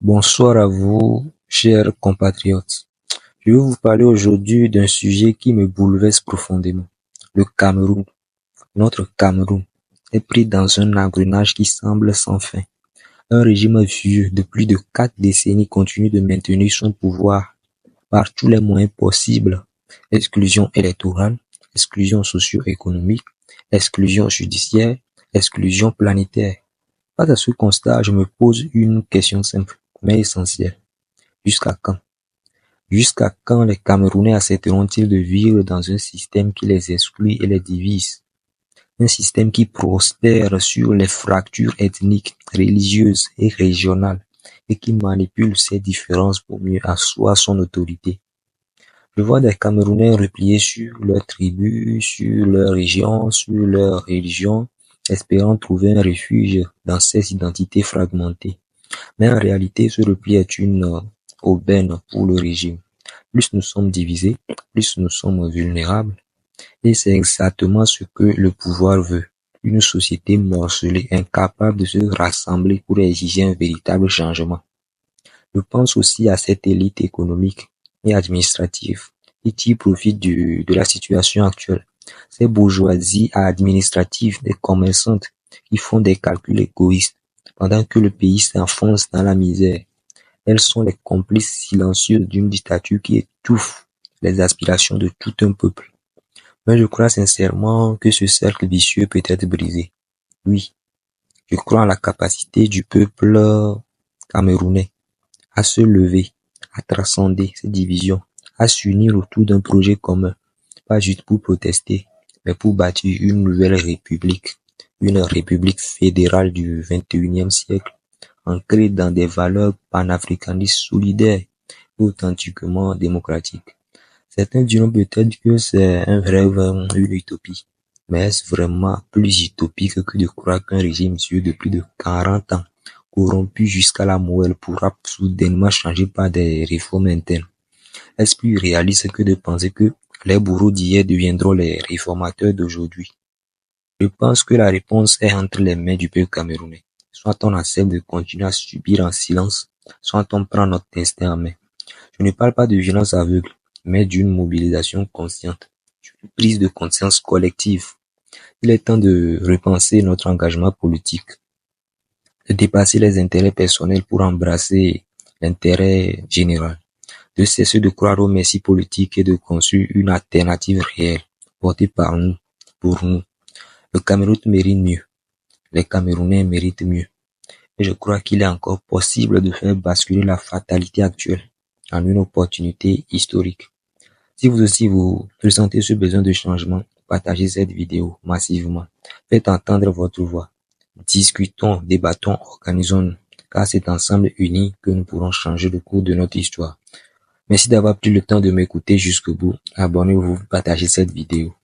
Bonsoir à vous, chers compatriotes. Je vais vous parler aujourd'hui d'un sujet qui me bouleverse profondément. Le Cameroun. Notre Cameroun est pris dans un engrenage qui semble sans fin. Un régime vieux de plus de 4 décennies continue de maintenir son pouvoir par tous les moyens possibles. Exclusion électorale, exclusion socio-économique, exclusion judiciaire, exclusion planétaire. Face à ce constat, je me pose une question simple, mais essentielle. Jusqu'à quand? Jusqu'à quand les Camerounais accepteront-ils de vivre dans un système qui les exclut et les divise? Un système qui prospère sur les fractures ethniques, religieuses et régionales et qui manipule ces différences pour mieux asseoir son autorité. Je vois des Camerounais repliés sur leur tribu, sur leur région, sur leur religion, espérant trouver un refuge dans ces identités fragmentées. Mais en réalité, ce repli est une aubaine pour le régime. Plus nous sommes divisés, plus nous sommes vulnérables. Et c'est exactement ce que le pouvoir veut. Une société morcelée, incapable de se rassembler pour exiger un véritable changement. Je pense aussi à cette élite économique et administrative qui profite de la situation actuelle. Ces bourgeoisies administratives et commerçantes qui font des calculs égoïstes pendant que le pays s'enfonce dans la misère. Elles sont les complices silencieuses d'une dictature qui étouffe les aspirations de tout un peuple. Mais je crois sincèrement que ce cercle vicieux peut être brisé. Oui, je crois en la capacité du peuple camerounais à se lever, à transcender ces divisions, à s'unir autour d'un projet commun, pas juste pour protester, mais pour bâtir une nouvelle république, une république fédérale du XXIe siècle, ancrée dans des valeurs panafricanistes solidaires et authentiquement démocratiques. Certains diront peut-être que c'est un rêve, une utopie. Mais est-ce vraiment plus utopique que de croire qu'un régime vieux de plus de 40 ans, corrompu jusqu'à la moelle, pourra soudainement changer par des réformes internes? Est-ce plus réaliste que de penser que les bourreaux d'hier deviendront les réformateurs d'aujourd'hui? Je pense que la réponse est entre les mains du peuple camerounais. Soit on accepte de continuer à subir en silence, soit on prend notre destin en main. Je ne parle pas de violence aveugle, mais d'une mobilisation consciente, d'une prise de conscience collective. Il est temps de repenser notre engagement politique, de dépasser les intérêts personnels pour embrasser l'intérêt général, de cesser de croire aux messies politiques et de construire une alternative réelle, portée par nous, pour nous. Le Cameroun mérite mieux, les Camerounais méritent mieux, et je crois qu'il est encore possible de faire basculer la fatalité actuelle en une opportunité historique. Si vous aussi vous ressentez ce besoin de changement, partagez cette vidéo massivement. Faites entendre votre voix. Discutons, débattons, organisons-nous, car c'est ensemble unis que nous pourrons changer le cours de notre histoire. Merci d'avoir pris le temps de m'écouter jusqu'au bout. Abonnez-vous, partagez cette vidéo.